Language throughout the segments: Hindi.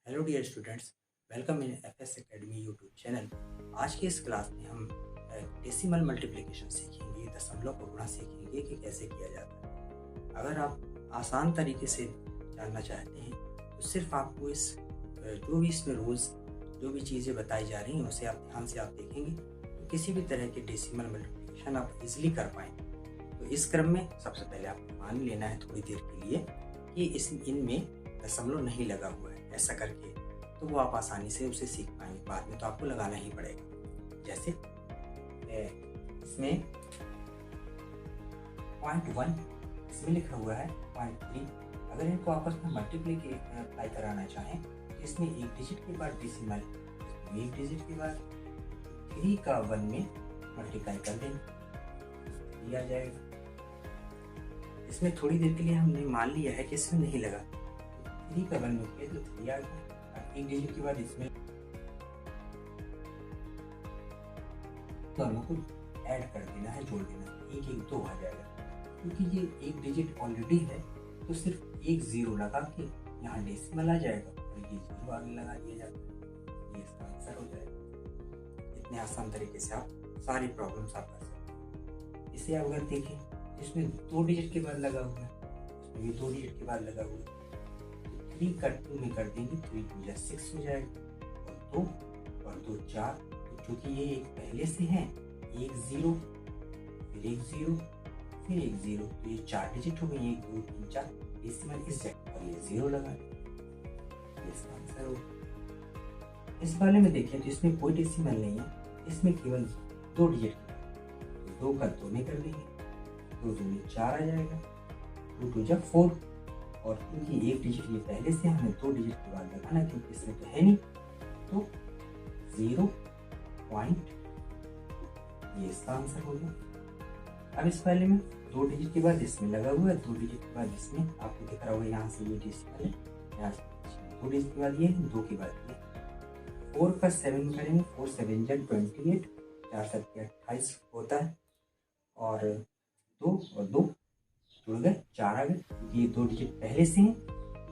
Hello dear students, welcome in FS academy YouTube channel. आज की इस क्लास में हम डेसिमल मल्टीप्लिकेशन सीखेंगे, दशमलव को गुणा सीखेंगे कि कैसे किया जाता है। अगर आप आसान तरीके से जानना चाहते हैं तो सिर्फ आपको जो भी इसमें रूल्स, जो भी चीज़ें बताई जा रही हैं उसे आप ध्यान से देखेंगे तो किसी भी तरह के डेसिमल मल्टीप्लिकेशन आप इजीली कर पाएंगे। तो इस क्रम में सबसे पहले आपको मान लेना है थोड़ी देर के लिए कि इनमें दशमलव नहीं लगा हुआ है। ऐसा करके तो वो आप आसानी से उसे सीख पाएंगे, बाद में तो आपको लगाना ही पड़ेगा। जैसे इसमें 0.1 इसमें लिखा हुआ है 0.3। अगर इनको आपस में मल्टीप्लाई कराना चाहें तो इसमें एक डिजिट के बाद डेसिमल, एक डिजिट के बाद 3 का 1 में मल्टीप्लाई कर देंगे, ये आ जाएगा। इसमें थोड़ी देर के लिए हमने मान लिया है कि इसमें नहीं लगा, 3 का 1 में किया तो 3 आ गया। एक डिजिट के बाद इसमें दोनों को ऐड कर देना है, जोड़ देना है, 1 1 2 आ जाएगा। क्योंकि ये एक डिजिट ऑलरेडी है तो सिर्फ एक 0 लगा के यहाँ डेसिमल आ जाएगा और ये 0 आगे लगा दिया जाता है, ये इसका आंसर हो जाएगा। इतने आसान तरीके से आप सारी प्रॉब्लम्स आप कर सकते हैं। इसे आप अगर देखें इसमें 2 डिजिट के बाद लगा हुआ है, इसमें भी 2 डिजिट के बाद लगा हुआ है, 3 का 2 में कर देंगे, 3 2 6 हो जाएगा और 2 4। तो चूंकि ये एक पहले से है, एक 0 फिर एक 0 फिर एक 0, तो ये 4 डिजिट हो गई, 1 2 3 4 डेसिमल इस जगह पर ये 0 लगा, इसका आंसर होगा। इस वाले में देखें तो इसमें कोई डेसिमल नहीं है, इसमें केवल 2 डिजिट, 2 का 2 में कर देंगे, 2 2 में 4 आ जाएगा, 2 2 जा 4। और क्योंकि एक डिजिट ये पहले से हमें 2 डिजिट के बाद लगाना, क्योंकि इसमें तो है नहीं, तो 0 पॉइंट, ये इसका आंसर हो गया। अब इस पहले में 2 डिजिट के बाद इसमें लगा हुआ है, 2 डिजिट के बाद इसमें आपको दिख रहा होगा यहाँ से ये डेसिमल है, यहाँ से 2 डिजिट के बाद ये, 2 के बाद ये। 4 का 7 करेंगे, 4 7 जा 28, 4 7 28 होता है, और 2 और 2 जुड़ गए, 4 आ गए। क्योंकि ये 2 डिजिट पहले से हैं,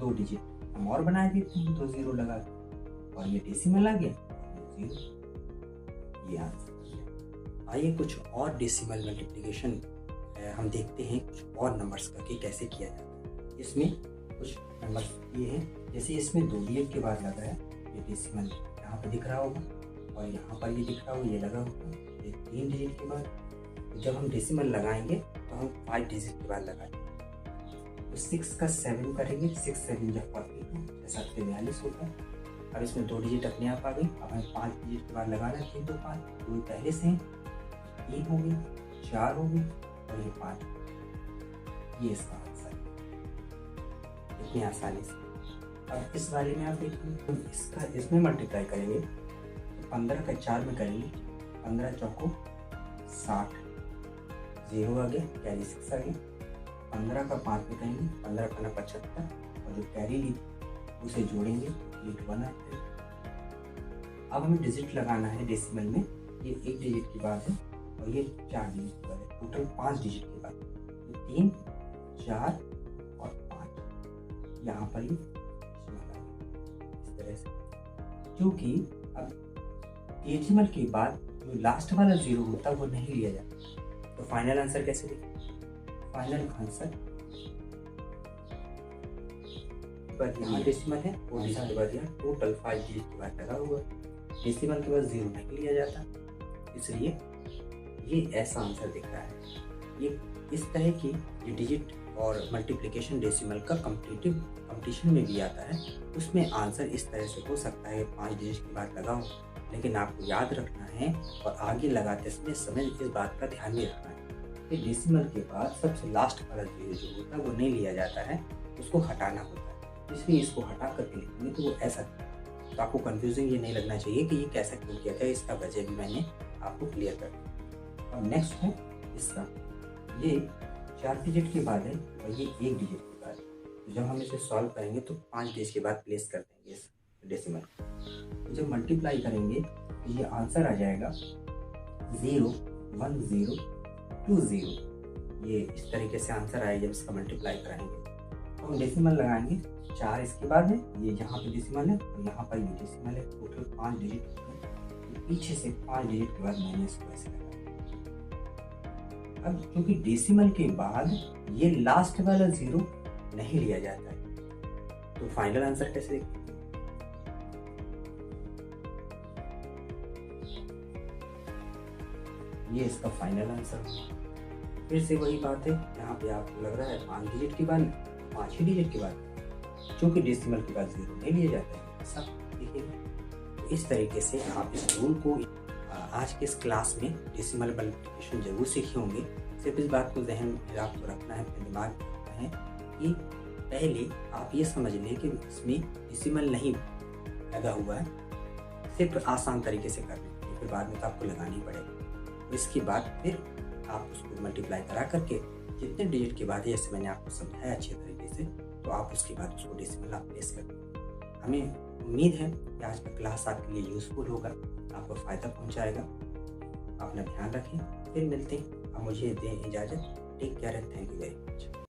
2 डिजिट हम और बना देते हैं, 2 0 लगा के, और ये डेसिमल आ गया 0, ये आंसर। आइए कुछ और डेसिमल मल्टीप्लिकेशन हम देखते हैं, कुछ और नंबर्स का कि कैसे किया जाता है। इसमें कुछ नंबर्स ये हैं, जैसे इसमें 2 डिजिट के बाद लगा है, ये डेसिमल यहाँ पर दिख रहा होगा, और यहाँ पर ये दिख रहा होगा, ये लगा होगा, ये 3 डिजिट के बाद। जब हम डेसिमल लगाएंगे तो हम 5 डिजिट के बाद लगाएंगे, तो 6 का 7 करेंगे, 6 7 जा 42, 7 42 होता है। अब इसमें 2 डिजिट अपने आप आ गई, अब हमें 5 डिजिट के बाद लगाना है, 3 2 5, 2 पहले से हैं, 3 हो गई, 4 हो गई, और ये 5, ये इसका आंसर है, इतनी आसानी से। अब इस वाले में आप देखेंगे तो इसमें मल्टीप्लाई करेंगे तो 15 का 4 में करेंगे, 15 चौको 60, 0 आ गया, कैरी 6 आ गया। 15 का 5 में करेंगे, 15 का 75, और जो कैरी ली उसे जोड़ेंगे, 8 1 आता है। अब हमें डिजिट लगाना है डेसिमल में, ये 1 डिजिट के बाद है और ये 4 डिजिट के बाद है, टोटल 5 डिजिट के बाद, तो 3 4 और 5, यहाँ पर ये इस तरह से। क्योंकि अब डेसिमल के बाद जो लास्ट वाला 0 होता है वो नहीं लिया जाता, तो फाइनल आंसर कैसे लिखें? फाइनल आंसर पर यहाँ डेसिमल है, और डिजिट के बाद यहाँ टोटल 5 डिजिट के बाद लगा हुआ है, डेसिमल के बाद 0 नहीं लिया जाता, इसलिए ये ऐसा आंसर दिख रहा है। ये इस तरह की ये डिजिट और मल्टीप्लिकेशन डेसिमल का कंपटीशन में भी आता है, उसमें आंसर इस तरह से हो सकता है 5 डिजिट के बाद लगा हो, लेकिन आपको याद रखना है और आगे लगाते समय इस बात का ध्यान में रखना है कि डेसिमल के बाद सबसे लास्ट वाला 0 जो होता है वो नहीं लिया जाता है, उसको हटाना होता है, इसलिए इसको हटा करके लिखेंगे तो वो ऐसा। तो आपको कंफ्यूजिंग ये नहीं लगना चाहिए कि ये कैसा क्यों किया था, इसका वजह भी मैंने आपको क्लियर कर दिया। और नेक्स्ट है इसका, ये 4 डिजिट के बाद है और ये 1 डिजिट के बाद, तो जब हम इसे सॉल्व करेंगे तो 5 डिजिट के बाद प्लेस कर देंगे इस डेसिमल को, तो जब मल्टीप्लाई करेंगे तो ये आंसर आ जाएगा 0 1 0 2 0, ये इस तरीके से आंसर आएगा। जब इसका मल्टीप्लाई कराएंगे तो हम डेसिमल लगाएंगे 4 इसके बाद है, ये यहाँ पे डेसिमल है और यहाँ पर ये डेसिमल है। टोटल 5 डिजिट, तो पीछे से 5 डिजिट के बाद मैंने इसको ऐसे लगा। अब क्योंकि डेसिमल के बाद ये लास्ट वाला 0 नहीं लिया जाता है, तो फाइनल आंसर कैसे देखते हैं? ये इसका फाइनल आंसर। फिर से वही बात है, यहाँ पे आपको लग रहा है 5 डिजिट के बाद, 5 ही डिजिट के बाद, क्योंकि डेसिमल के बाद 0 नहीं लिया जाता है, ऐसा देखिएगा। तो इस तरीके से आप इस रूल को आज के इस क्लास में डेसिमल मल्टीप्लिकेशन जरूर सीखे होंगे। सिर्फ इस बात को जहन में आपको रखना है, अपने दिमाग में रखना है कि पहले आप ये समझ लें कि इसमें डेसिमल नहीं लगा हुआ है, सिर्फ आसान तरीके से कर लें, फिर बाद में तो आपको लगानी पड़ेगी। इसके बाद फिर आप उसको मल्टीप्लाई करा करके जितने डिजिट के बाद, जैसे मैंने आपको समझाया अच्छे तरीके से, तो आप उसके बाद उसको डेसिमल आप प्लेस कर दें। हमें उम्मीद है कि आज का क्लास आपके लिए यूज़फुल होगा, आपको फ़ायदा पहुंचाएगा। अपना ध्यान रखें, फिर मिलते हैं। अब मुझे दें इजाज़त। Take care and thank you very much.